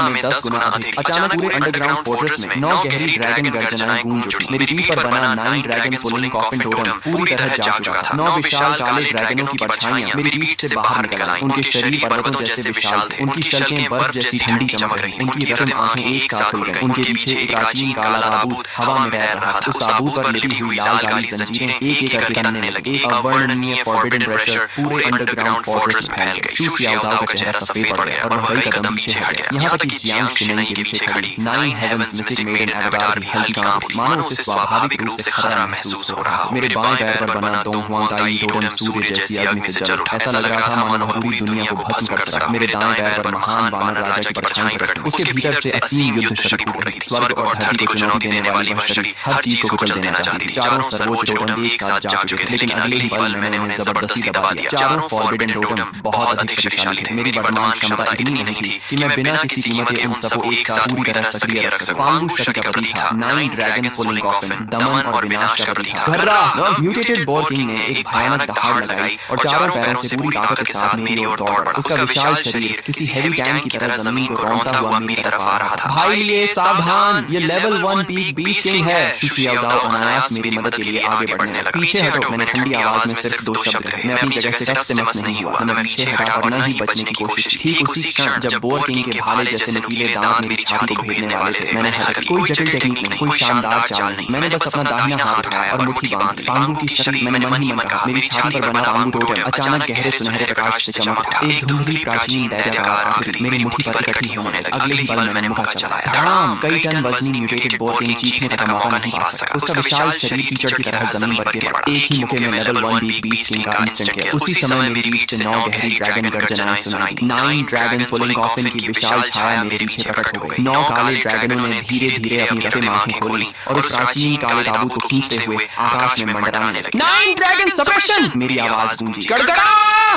में 10 गुना अधिक। अचानक पूरे अंडरग्राउंड फोर्ट्रेस में 9 गहरी ड्रैगन गर्जनाएं गूंज उठी। मेरी पीठ पर बना 9 ड्रैगन सोलिंग कॉफिन टोटम पूरी तरह जाग चुका था। 9 विशाल काले ड्रैगनों की परछाइयां मेरी पीठ से बाहर निकल आईं। उनके शरीर पर्वतों जैसे विशाल थे, उनकी शल्कें बर्फ जैसी ठंडी चमक रही, उनकी रत्न आंखें एक साथ खुल गईं। उनके पीछे एक प्राचीन काला ताबूत हवा में तैर रहा था। उस ताबूत पर लिपटी हुई लाल काली जंजीरें एक एक करके तनने लगी। एक अवर्णनीय फॉरबिडन प्रेशर पूरे अंडरग्राउंड फोर्ट्रेस में फैल गया। शू सियाओदाओ का चेहरा सफेद पड़ गया और वह कई कदम पीछे हट गया। यहाँ तक कि जियांग शिनई के पीछे खड़ी 9 हेवंस मिस्टिक मेडन एवगार भी हल्की कांप उठी, मानो उसे स्वाभाविक रूप से खतरा महसूस हो रहा। मेरे बाएं पैर पर बना दोंगहुआंगताई टोटम सूर्य जैसी अग्नि से जल उठा। ऐसा लग रहा था मानो वह पूरी दुनिया को भस्म कर सका। मेरे दाएं पैर पर महान वानर राजा की परछाई प्रकट हुई। उसके भीतर से असीम युद्ध शक्ति फूट रही थी। स्वर्ग और धरती को चुनौती देने वाली वह शक्ति हर चीज को कुचल देना चाहती थी। चारों सर्वोच्च टोटम एक साथ जाग चुके थे, लेकिन अगले ही पल मैंने उन्हें जबरदस्ती दबा दिया। चारों फॉरबिडन टोटम बहुत अधिक शक्तिशाली थे। मेरी वर्तमान क्षमता इतनी नहीं थी कि मैं बिना किसी कीमत के उन सबको एक साथ पूरी तरह सक्रिय रख सकूं। पांगु शक्ति का प्रतीक था, 9 ड्रैगन सोलिंग कॉफिन दमन और विनाश का प्रतीक था। गर्रा! म्यूटेटेड बोर किंग ने एक भयानक दहाड़ लगाई और चारों पैरों से पूरी ताकत के साथ मेरी ओर दौड़ पड़ा। उसका विशाल शरीर किसी हेवी टैंक की तरह जमीन को रौंदता हुआ मेरी तरफ आ रहा था। भाई लिए सावधान, ये लेवल 1 पीक बीस्ट किंग है। शू सियाओदाओ अनायास मेरी मदद के लिए आगे बढ़ने लगा। पीछे हटो, मैंने ठंडी आवाज में सिर्फ 2 शब्द कहे। मैं अपनी जगह से टस से मस नहीं हुआ, न मैं पीछे हटा और न ही बचने की कोशिश की। ठीक उसी क्षण जब बोर किंग के भाले जैसे नुकीले दांत मेरी छाती को भेदने वाले थे, मैंने हरकत की। कोई जटिल टेक्निक नहीं, कोई शानदार चाल नहीं, मैंने बस अपना दाहिना हाथ उठाया और मुट्ठी बांध ली। पांगु की शक्ति, मैंने मन ही मन कहा। मेरी छाती पर बना पांगु टोटम अचानक गहरे सुनहरे प्रकाश से चमक उठा। एक धुंधली प्राचीन दैत्याकार आकृति मेरी मुट्ठी पर इकट्ठी होने लगी। अगले ही पल मैंने मुक्का चलाया। धड़ाम! कई टन वजनी म्यूटेटेड बोर किंग चीखने तक का मौका नहीं पा सका। उसका विशाल शरीर कीचड़ की तरह जमीन पर गिर पड़ा। एक ही मुक्के में लेवल 1 पीक बीस्ट किंग का इंस्टेंट किया। उसी समय मेरी पीठ से 9 गहरी ड्रैगन गर्जनाएं सुनाई दी। 9 ड्रैगन सोलिंग कॉफिन की विशाल छाया मेरे पीछे प्रकट हो गई। 9 काले ड्रैगनों ने धीरे धीरे अपनी रतिम आंखें खोली और उस प्राचीन काले ताबूत को खींचते हुए आकाश में मंडराने लगे। 9 ड्रैगन सप्रेशन! मेरी आवाज गूंजी। गड़गड़ा!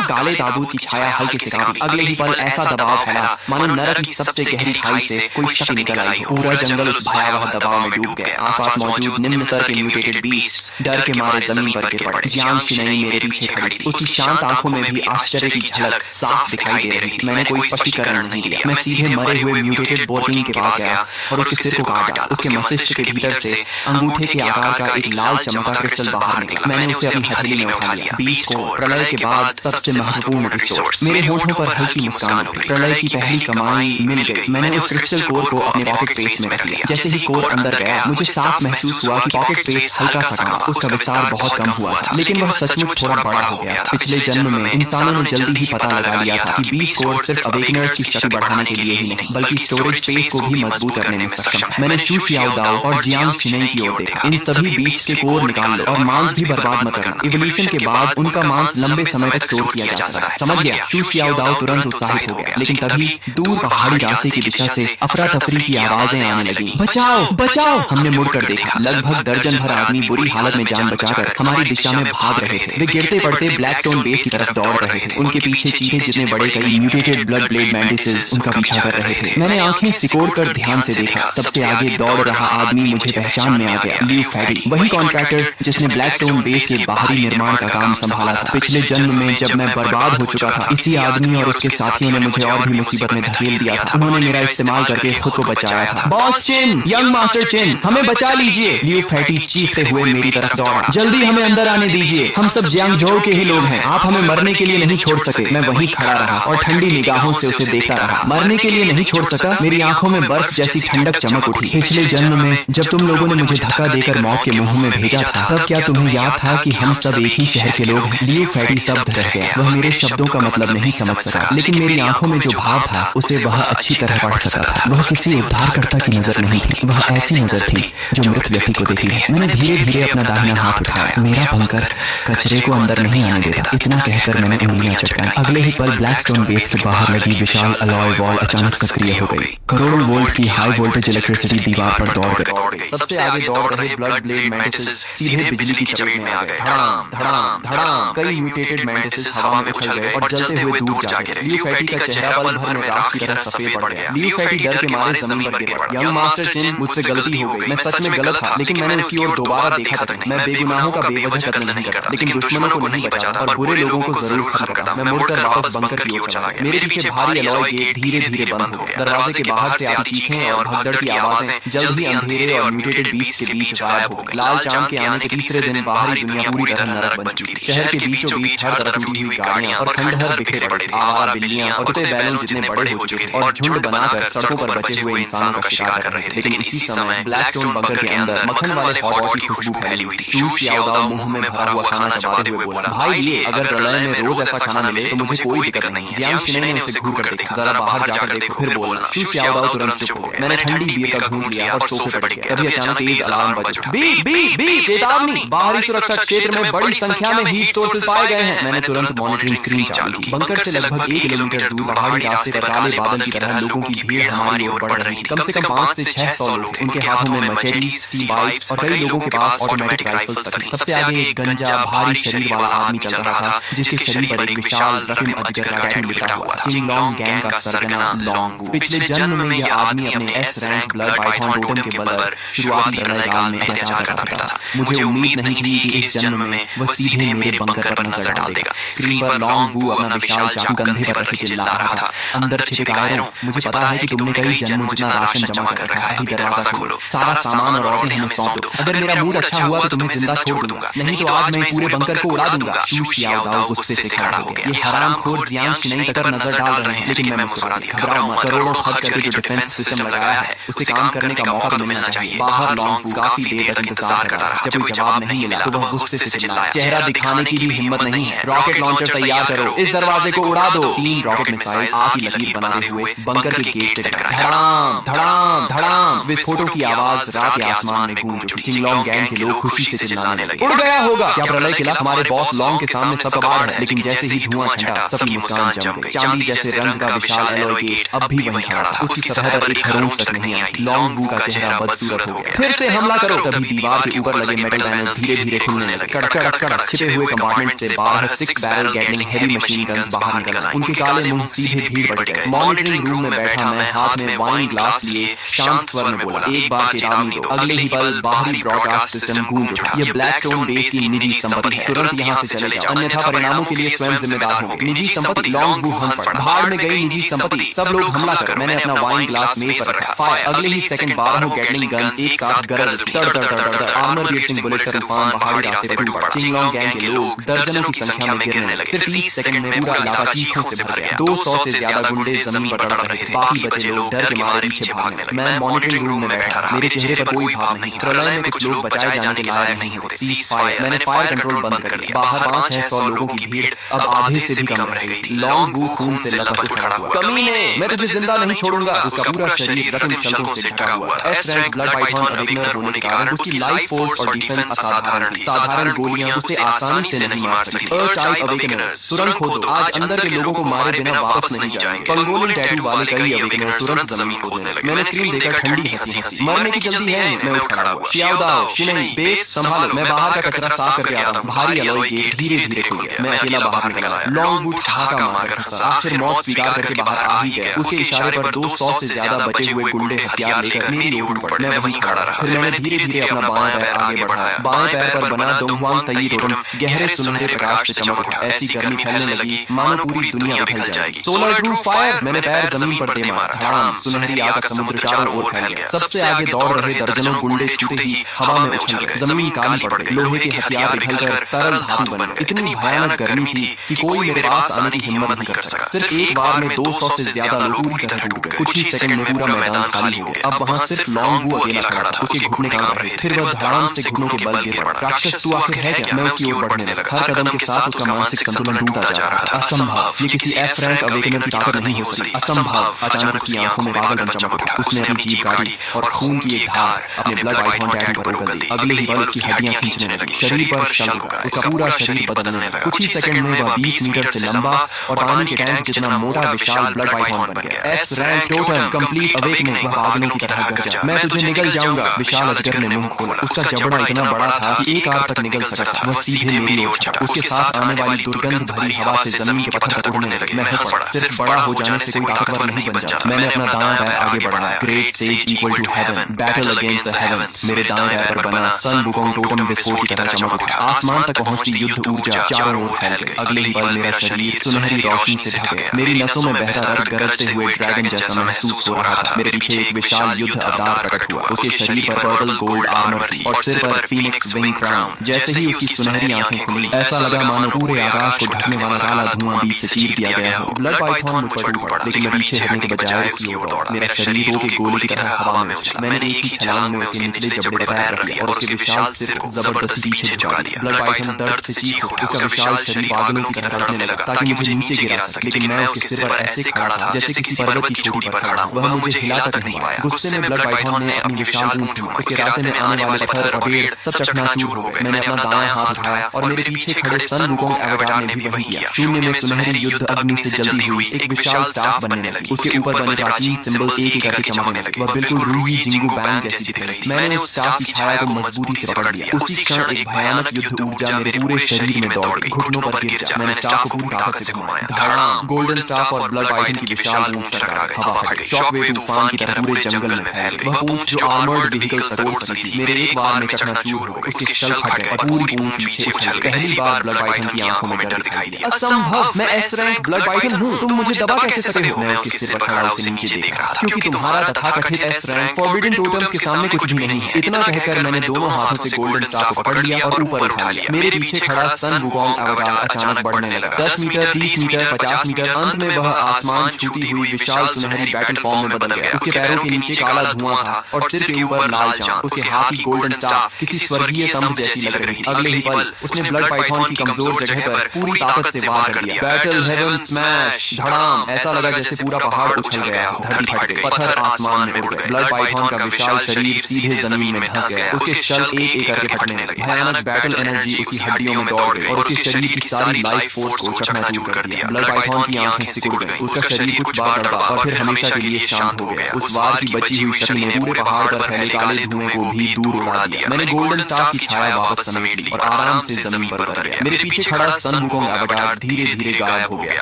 काले ताबूत की छाया हल्के से कांपी। अगले ही पल ऐसा दबाव फैला मानो नरक की सबसे गहरी खाई से कोई शक्ति निकल आई हो। पूरा जंगल उस भयावह दबाव में डूब गया। आसपास मौजूद निम्न स्तर के म्यूटेटेड बीस्ट डर के मारे जमीन पर गिर पड़े। जियांग शिनई मेरे पीछे खड़ी थी। उसकी शांत आंखों में भी आश्चर्य की झलक साफ दिखाई दे रही थी। मैंने कोई स्पष्टीकरण नहीं दिया। मैं सीधे मरे हुए म्यूटेटेड बोर किंग के पास गया और उसके सिर को काट डाला। उसके मस्तिष्क के भीतर से अंगूठे के आकार का एक लाल चमकता क्रिस्टल बाहर निकला। मैंने उसे अपनी हथेली में उठा लिया। 20 कोर, प्रलय के बाद सबसे महत्वपूर्ण रिसोर्स। मेरे होठों पर हल्की मुस्कान उभरी। प्रलय की पहली कमाई मिल गई। मैंने उस क्रिस्टल कोर को अपने पॉकेट स्पेस में रख लिया। जैसे ही कोर अंदर गया, मुझे साफ महसूस हुआ कि पॉकेट स्पेस हल्का सा कमा। उसका विस्तार बहुत कम हुआ था, लेकिन वह सचमुच थोड़ा बड़ा हो गया था। पिछले जन्म में इंसानों ने जल्दी ही पता लगा लिया था कि 20 कोर सिर्फ अवेकनर्स की शक्ति बढ़ाने के लिए ही नहीं, बल्कि स्टोरेज स्पेस को भी मजबूत करने में सक्षम है। मैंने शू सियाओदाओ और जियांग शिनई की ओर देखा। इन सभी बीस्ट के कोर निकाल लो और मांस भी बर्बाद मत करना। इवोल्यूशन के बाद उनका मांस लंबे समय तक स्टोर किया जा सकता है। समझ गया? शू सियाओदाओ तुरंत उत्साहित हो गया, लेकिन तभी दूर पहाड़ी रास्ते की दिशा से अफरा तफरी की आवाजें आने लगी। बचाओ बचाओ! हमने मुड़कर देखा। लगभग दर्जन भर आदमी बुरी हालत में जान बचाकर हमारी दिशा में भाग रहे थे। वे गिरते पड़ते ब्लैकस्टोन बेस की तरफ दौड़ रहे थे। उनके पीछे चीते जितने बड़े कई म्यूटेटेड ब्लड ब्लेड मैंटिसेस उनका पीछा कर रहे थे। मैंने आंखें सिकोड़ कर ध्यान से देखा। सबसे आगे दौड़ रहा आदमी मुझे पहचान में आ गया। लियू फैटी, वही कॉन्ट्रैक्टर जिसने ब्लैकस्टोन बेस के बाहरी निर्माण का काम संभाला था। पिछले जन्म में जब मैं बर्बाद हो चुका था, इसी आदमी और उसके साथियों ने मुझे और भी मुसीबत में धकेल दिया था। उन्होंने मेरा इस्तेमाल करके खुद को बचाया था। बॉस चिन, यंग मास्टर चिन, हमें बचा लीजिए! लियू फैटी चीखते हुए मेरी तरफ दौड़ा। जल्दी हमें अंदर आने दीजिए, हम सब जियांगजोउ के ही लोग हैं। आप हमें मरने के लिए नहीं छोड़ सके। मैं वहीं खड़ा रहा और ठंडी निगाहों से उसे देखता रहा। मरने के लिए नहीं छोड़ सका? मेरी आंखों में बर्फ जैसी ठंडक चमक उठी। पिछले जन्म में जब तुम लोगों ने मुझे धक्का देकर मौत के मुंह में भेजा था, तब क्या तुम्हें याद था कि हम सब एक ही शहर के लोग हैं? लियू फैटी शब्द रह गया। वह मेरे शब्दों का मतलब नहीं समझ सका, लेकिन मेरी आंखों में जो भाव था उसे वह अच्छी तरह पढ़ सका था। वह किसी उद्धारकर्ता की नजर नहीं थी, वह ऐसी नजर थी जो मृत व्यक्ति को देती है। मैंने धीरे धीरे अपना दाहिना हाथ उठाया। मेरा बंकर कचरे को अंदर नहीं आने देता। इतना कहकर मैंने उंगलियां चटकाई। अगले ही पल ब्लैकस्टोन बेस के बाहर लगी विशाल अलॉय वॉल अचानक सक्रिय हो गई। करोड़ों वोल्ट की हाई वोल्टेज इलेक्ट्रिसिटी दीवार पर दौड़ गई। सबसे आगे दौड़ रहे ब्लड ब्लेड मैंटिसेस सीधे बिजली की चपेट में आ गए। धड़ाम धड़ाम धड़ाम! कई म्यूटेटेड मैंटिसेस हवा में उछल गए और जलते हुए दूर जा गिरे। लियू फैटी का चेहरा पल भर में राख की तरह सफेद पड़ गया। लियू फैटी डर के मारे जमीन पर गिर पड़ा। यंग मास्टर चिन, मुझसे गलती हो गई। मैं सच में गलत था, लेकिन मैंने उसकी ओर दोबारा देखा तक नहीं। मैं बेगुनाहों का बेवजह कत्ल नहीं करता, लेकिन दुश्मनों को नहीं बचाता और बुरे लोगों को जरूर खत्म करता। मैं मुड़कर वापस बंकर की ओर चला गया। मेरे पीछे भारी अलॉय गेट धीरे धीरे बंद हो गया। दरवाजे के बाहर से आती चीखें और भगदड़ की आवाजें जल्द ही अंधेरे और म्यूटेटेड बीस्ट के बीच गायब हो गई। लाल चांद के आने के तीसरे दिन बाहरी दुनिया पूरी तरह नरक बन चुकी थी। शहर के बीचों बीच हर तरफ टूटी हुई गाड़ियां और खंडहर बिखरे पड़े थे। आवारा बिल्लियां और कुत्ते बैलों जितने बड़े हो चुके थे और झुंड बनाकर सड़कों पर बचे हुए इंसानों का शिकार कर रहे थे। लेकिन इसी समय ब्लैकस्टोन बंकर के अंदर मक्खन वाले हॉट की खुशबू फैली हुई थी। शू याओदाओ मुंह में भरा हुआ खाना चबाते हुए बोला, भाई ये अगर प्रलय में रोज ऐसा खाना मिले तो मुझे कोई दिक्कत नहीं। जियांग शिनई ने उसे घूर कर देखा। जरा बाहर जाकर देखो फिर बोलना। शू याओदाओ तुरंत चुप हो गया। मैंने ठंडी बियर का घूंट लिया और सोफे पर टिक गया। तभी अचानक तेज अलार्म बज उठा। बी बी बी चेतावनी, बाहरी सुरक्षा क्षेत्र में बड़ी संख्या में हीट सोर्सेज पाए गए हैं। मैंने तुरंत मॉनिटरिंग स्क्रीन चालू की। बंकर से लगभग 1 किलोमीटर दूर पहाड़ी रास्ते पर काले बादल की तरह लोगों की भीड़ हमारी ओर बढ़ रही थी। कम से कम 500 से 600 लोग थे। उनके हाथों में मचेरीज, स्टील बाइक्स और कई लोगों के पास ऑटोमेटिक राइफल्स तक थी। सबसे आगे एक गंजा भारी शरीर वाला आदमी चल रहा था जिसके शरीर पर एक विशाल रकीम अजगर का टैटू लिखा हुआ था। चिंगलोंग गैंग का सरगना लॉन्ग वू। पिछले जन्म में यह आदमी अपने S rank blood Python totem के बल पर शुरुआती प्रलय काल में अत्याचार करता था। मुझे उम्मीद नहीं थी कि इस जन्म में वह सीधे मेरे बंकर पर नजर डाल देगा। स्क्रीन पर लॉन्ग वू अपना विशाल चाकू कंधे पर रखे चिल्ला रहा था, अंदर छिपे कायरों, मुझे पता है कि तुमने कई जन्मों जितना राशन जमा कर रखा है। दरवाजा खोलो, सारा सामान और औरतें हमें सौंप दो। अगर मेरा मूड अच्छा हुआ तो तुम्हें जिंदा छोड़ दूंगा, नहीं तो आज मैं इस पूरे बंकर को उड़ा दूंगा। शू याओदाओ गुस्से से खड़ा हो गया। ये हरामखोर जियांग शिनई तक नजर डाल रहे हैं। लेकिन मैं मुस्कुरा दिया। घबराओ मत, करोड़ों खर्च करके जो डिफेंस सिस्टम लगाया है उसे काम करने का मौका तो मिलना चाहिए। बाहर लॉन्ग वू काफी देर तक इंतजार कर रहा। जब कोई जवाब नहीं मिला तो वह गुस्से से चिल्लाया, चेहरा दिखाने की भी हिम्मत नहीं है, रॉकेट लॉन्चर तैयार करो, इस दरवाजे को उड़ा दो। 3 रॉकेट मिसाइल आग की लकीर बनाते हुए बंकर के गेट से टकराए। धड़ाम धड़ाम धड़ाम विस्फोटों की आवाज रात के आसमान में गूंज उठी। चिंगलोंग गैंग के लोग खुशी से चिल्लाने लगे, उड़ गया होगा। क्या प्रलय किला हमारे बॉस लॉन्ग के सामने सब कबाड़ है। लेकिन जैसे ही धुआं छंटा सबकी मुस्कान जम गई। चांदी जैसे रंग का विशाल एलॉय गेट अब भी वहीं खड़ा था। उसकी सतह पर एक खरोंच तक नहीं आई। लॉन्ग वू का चेहरा बदसूरत हो गया। फिर से हमला करो। तभी दीवार के ऊपर लगे मेटल पैनल्स धीरे धीरे खुलने लगे। कड़क कड़क कड़क छिपे हुए कंपार्टमेंट से 12 6 barrel Gatling heavy machine guns बाहर निकल आए। उनके काले मुंह सीधे भीड़ बढ़ गए। मॉनिटरिंग रूम में बैठा मैं हाथ में वाइन ग्लास लिए शांत स्वर में बोला, एक बार चेतावनी दो। अगले ही पल बाहरी ब्रॉडकास्ट सिस्टम गूंज उठा, ये ब्लैकस्टोन बेस की निजी संपत्ति है, तुरंत यहाँ से चले जाओ, अन्यथा परिणामों के लिए स्वयं जिम्मेदार होंगे। निजी संपत्ति, लॉन्ग वू हंस पड़ा, भाड़ में गई निजी संपत्ति, सब लोग हमला करो। मैंने अपना वाइन ग्लास मेज पर रखा। फायर। अगले ही सेकंड 12 गैटलिंग गन्स एक साथ गरज उठी। तड़ तड़ तड़ तड़ आर्मर पियर्सिंग बुलेट का तूफान पहाड़ी रास्ते पर टूट पड़ा। चिंगलोंग गैंग के लोग दर्जनों की संख्या में गिरने लगे। सिर्फ 30 सेकंड में पूरा इलाका चीखों से भर गया। 200 से ज्यादा गुंडे जमीन पर तड़प रहे थे। बाकी बचे लोग डर के मारे पीछे भागने लगे। मैं मॉनिटरिंग रूम में बैठा रहा। मेरे चेहरे पर कोई भाव नहीं था। प्रलय में कुछ लोग बचाए जाने के लायक नहीं होते। Cease fire. मैंने फायर कंट्रोल बंद कर दिया। बाहर 500-600 लोगों की भीड़ अब आधे से भी कम रह गई थी। लॉन्ग वू खून से लथपथ खड़ा हुआ। कमीने, मैं तुझे जिंदा नहीं छोड़ूंगा। उसका पूरा शरीर रत्न शल्कों से ढका हुआ था। S rank blood Python awakener होने के कारण उसकी लाइफ फोर्स और डिफेंस असाधारण थी। साधारण गोलियां उसे आसानी से नहीं मार सकती। अर्थ टाइप अवेकनर, सुरंग खोदो, आज अंदर के लोगों को मारे बिना वापस नहीं जाएंगे। पंगोलियन टैटू वाले कई अवेकनर तुरंत जमीन खोदने लगे। मैंने स्क्रीन देखकर ठंडी हंसी हंसी। मरने की जल्दी है। मैं उठ खड़ा हुआ। याओदाओ, शिनई, बेस संभालो, मैं बाहर का कचरा साफ करके आता हूँ। भारी अलॉय गेट धीरे धीरे खुल गया। मैं अकेला बाहर निकल आया। लॉन्ग वू ठहाका मारकर हंसा। आखिर मौत स्वीकार करके बाहर आ ही गया। उसके इशारे पर 200 से ज्यादा बचे हुए गुंडे हथियार लेकर मेरी ओर पड़े। मैं वहीं खड़ा रहा। फिर मैंने धीरे धीरे अपना बाएं पैर आगे बढ़ाया। बाएं पैर पर बना दोंगवांग तई टोटम गहरे सुनहरे प्रकाश से चमक उठा। ऐसी गर्मी फैलने लगी मानो पूरी दुनिया पिघल जाएगी। Solar true fire. मैंने पैर जमीन पर दे मारा। धड़ाम, सुनहरी आग का समुद्र चारों ओर फैल गया। सबसे आगे दौड़ रहे दर्जनों गुंडे छूते ही हवा में उछल गए। जमीन काली पड़ गई। लोहे के हथियार पिघलकर तरल धातु बन गए। इतनी भयानक गर्मी थी कि कोई मेरे पास आने की हिम्मत नहीं कर सका। सिर्फ एक बार में 200 से ज्यादा लोग पूरी तरह टूट गए। कुछ ही सेकंड में पूरा मैदान खाली हो गया। अब वहाँ सिर्फ लॉन्ग वू अकेला खड़ा था। उसके घुटने कांप रहे थे। फिर वह धड़ाम से घुटनों के बल गिर पड़ा। राक्षस, तू आखिर है क्या? मैं उसकी ओर बढ़ने लगा। हर कदम के साथ उसका मानसिक संतुलन टूटता जा रहा था। असंभव, ये किसी एफ रैंक अवेकनर की ताकत नहीं हो सकती। असंभव। अचानक उसकी आंखों में पागलपन चमक उठा। उसने अपनी जीभ काटी और खून की एक धार अपने ब्लड पाइथन टैटू पर उगल दी। अगले ही पल उसकी हड्डियां खींचने लगी। शरीर पर शल्क उगा। उसका पूरा शरीर बदलने लगा। कुछ ही सेकंड में वह 20 मीटर से लंबा और पानी के टैंक जितना मोटा विशाल ब्लड पाइथन बन गया। S rank totem complete awakening. वह पागलों की तरह गरजा, मैं तुझे निगल जाऊंगा। विशाल अजगर ने मुंह खोला। उसका जबड़ा इतना बड़ा था कि एक आग तक निकल सकता था। वह सीधे मेरी ओर चढ़ा। उसके साथ आने वाली दुर्गंध भरी हवा से जमीन के पत्थर उड़ने लगे। मैं हंस पड़ा। सिर्फ बड़ा हो जाने से कोई ताकतवर नहीं बन जाता। मैंने अपना दायां पैर आगे बढ़ाया। Great sage equal to heaven, battle against the heavens. मेरे दाएं पैर पर बना सन वुकोंग टोटम विस्फोट की तरह चमक उठा। आसमान तक पहुंचती युद्ध ऊर्जा चारों ओर फैल गए। अगले ही पल मेरा शरीर सुनहरी रोशनी से ढक गया। मेरी नसों में बहता रक्त गरजते हुए ड्रैगन जैसा महसूस हो रहा था। मेरे पीछे एक विशाल युद्ध अवतार प्रकट हुआ। उसके शरीर पर पर्पल गोल्ड आर्मर थी और सिर पर फीनिक्स विंग क्राउन। जैसे ही उसकी सुनहरी आंखें खुली, ऐसा लगा मानो पूरे आकाश को ढकने वाला काला धुआं बीच से चीर दिया गया हो। ब्लड पाइथन मुझ पर टूट पड़ा, लेकिन मैं पीछे हटने के बजाय उसकी ओर दौड़ा। मेरा शरीर के गोले की तरह हवा में उछला। मैंने एक ही छलांग में उसके निचले जबड़े पर पैर रख लिया और उसके विशाल सिर को जबरदस्ती पीछे झुका दिया। ब्लड पाइथन दर्द से चीख उठा। उसका विशाल शरीर पागलों की तरह तड़पने लगा ताकि मुझे नीचे गिरा सके, लेकिन मैं उसके सिर पर ऐसे खड़ा था जैसे किसी पर्वत की चोटी पर खड़ा हूं। वह मुझे हिला तक नहीं पाया। गुस्से में ब्लड पाइथन ने अपनी विशाल पूंछ घुमाई। उसके रास्ते में आने वाले पत्थर और पेड़ सब चकनाचूर हो गए। मैंने अपना दायां हाथ उठाया और मेरे पीछे खड़े सन वुकोंग एवाटार ने भी वही किया। शून्य में सुनहरी युद्ध अग्नि से जलती हुई एक विशाल स्टाफ बनने लगी। उसके ऊपर बने प्राचीन सिंबल्स एक एक करके चमकने लगे। वह बिल्कुल रूही जिंगू बैंग जैसी दिख रही थी। मैंने उस स्टाफ की छाया को मजबूती से पकड़ लिया। उसी क्षण एक भयानक युद्ध ऊर्जा मेरे पूरे शरीर में दौड़ गई। घुटनों पर गिर जा। मैंने स्टाफ को पूरी ताकत से घुमाया। धड़ाम! गोल्डन स्टाफ और ब्लड पाइथन की विशाल पूंछ टकरा गई। हवा फट गई। शॉकवेव तूफान की तरह पूरे जंगल में फैल गई। वह पूंछ जो आर्मर्ड व्हीकल सपोर्ट सकती थी, मेरे एक बार में चकनाचूर हो गई। उसके शल फट गए और पूरी पूंछ पीछे उछल गई। पहली बार ब्लड पाइथन की आंखों में डर दिखाई दिया। असंभव! मैं एस रैंक ब्लड पाइथन हूँ, तुम मुझे दबा कैसे सकते हो? मैं उसके सिर पर खड़ा उसे नीचे देख रहा था, क्योंकि तुम्हारा तथाकथित एस रैंक फॉरबिडन टोटम्स के सामने कुछ भी नहीं है। इतना कहकर मैंने दोनों हाथों से गोल्डन स्टाफ को पकड़ लिया और ऊपर उठा लिया। मेरे पीछे खड़ा सन वुकोंग एवाटार अचानक बढ़ने लगा। 10 मीटर, 30 मीटर, 50 मीटर। अंत में वह आसमान छूती हुई विशाल सुनहरी बैटल फॉर्म में बदल गया। उसके पैरों के नीचे काला धुआं था और सिर के ऊपर लाल चांद। उसके हाथ की गोल्डन स्टाफ किसी स्वर्गीय स्तंभ जैसी लग रही थी। अगले ही पल उसने ब्लड पाइथन की कमजोर जगह पर पूरी ताकत से वार कर दिया। Battle heaven smash! धड़ाम! ऐसा लगा जैसे पूरा पहाड़ उछल गया हो। धरती फट गई, पत्थर आसमान में उड़ गए। ब्लड पाइथन का विशाल शरीर सीधे जमीन में धंस गया। उसके शल एक एक करके फटने लगे। भयानक बैटल एनर्जी उसकी हड्डियों में दौड़ गई और उसके शरीर की सारी लाइफ फोर्स को चकनाचूर कर दिया। ब्लड पाइथन की आंखें सिकुड़ गईं। उसका शरीर कुछ बार तड़पा और फिर हमेशा के लिए शांत हो गया। उस वार की बची हुई शक्ति ने पूरे पहाड़ पर फैले काले धुएं को भी दूर उड़ा दिया। मैंने गोल्डन स्टाफ की छाया वापस समेट ली और आराम से जमीन पर उतर गया। मेरे पीछे खड़ा सन वुकोंग एवाटार धीरे धीरे गायब हो गया।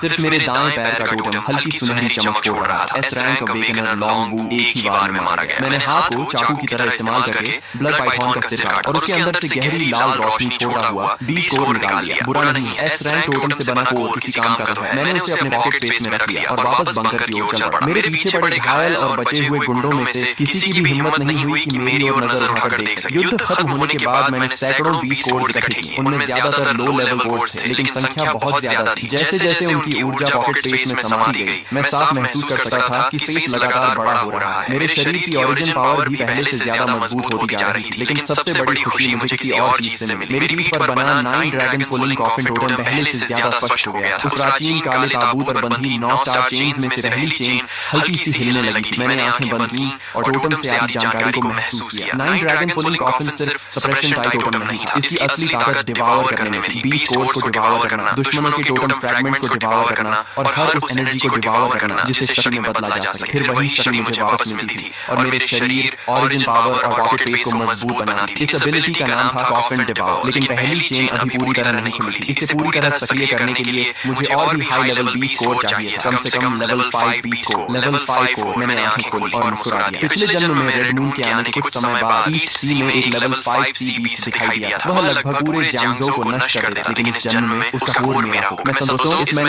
सिर्फ मेरे दाएं पैर का टोटम हल्की सुनहरी चमक छोड़ रहा था। एस रैंक अवेकनर लॉन्ग वू एक ही बार में मारा गया। मैंने हाथ को चाकू की तरह इस्तेमाल करके ब्लड पाइथन का सिर काटा और उसके अंदर से गहरी लाल रोशनी छोड़ा हुआ 20 कोर निकाल लिया। बुरा नहीं, एस रैंक टोटम से बना कोर किसी काम का तो है। मैंने उसे अपने पॉकेट स्पेस में रख लिया और वापस बंकर की ओर चल पड़ा। मेरे पीछे पड़े घायल और बचे हुए गुंडों में से किसी की भी हिम्मत नहीं हुई कि मेरी ओर नजर उठाकर देख सके। युद्ध खत्म होने के बाद मैंने सैकड़ों 20 कोर्स इकट्ठे किए। उनमें ज्यादातर लो लेवल कोर्स थे, लेकिन संख्या बहुत ज्यादा थी। जैसे जैसे उनकी ऊर्जा पॉकेट स्पेस में समाती गई, मैं साफ महसूस कर सकता था कि स्पेस लगातार बड़ा हो रहा है। मेरे शरीर की ओरिजिन पावर भी पहले से ज्यादा मजबूत होती जा रही थी, लेकिन सबसे बड़ी खुशी मुझे किसी और चीज से मिली। मेरी पीठ पर बना 9 ड्रैगन सोलिंग कॉफिन टोटम पहले से ज्यादा स्पष्ट हो गया। उस प्राचीन काले ताबूत पर बंधी 9 स्टार चेन्स में से पहली चेन हल्की सी हिलने लगी थी। मैंने आंखें बंद की और टोटम से आती जानकारी को महसूस किया। 9 ड्रैगन सोलिंग कॉफिन सिर्फ सप्रेशन टाइप टोटम नहीं था, इसकी असली ताकत डिवावर करने में थी। 20 कोर्स को डिवावर करना, दुश्मनों के टोटम फ्रैगमेंट्स को डिवावर करना और हर उस एनर्जी को डिवावर करना जिसे शक्ति में बदला जा सके। फिर वही शक्ति मुझे वापस मिलती थी और मेरे शरीर, ओरिजिन पावर और पॉकेट स्पेस को मजबूत बनाती थी। इस एबिलिटी का नाम था कॉफिन डिवावर, लेकिन पहली चेन अभी पूरी तरह नहीं खुली थी। इसे पूरी तरह सक्रिय करने के लिए मुझे और भी हाई लेवल 20 कोर चाहिए था, कम से कम लेवल 5 20 कोर। Level 5 core. मैंने आंखें खोली और मुस्कुरा दिया। पिछले जन्म में रेड मून के आने के कुछ समय बाद ईस्ट सी में एक लेवल 5 सी बीस्ट दिखाई दिया था। वह लगभग पूरे जैंगजो को नष्ट कर देता, लेकिन इस जन्म में उसका कोर मेरा हो। मैं संतोष हूं, इस महीने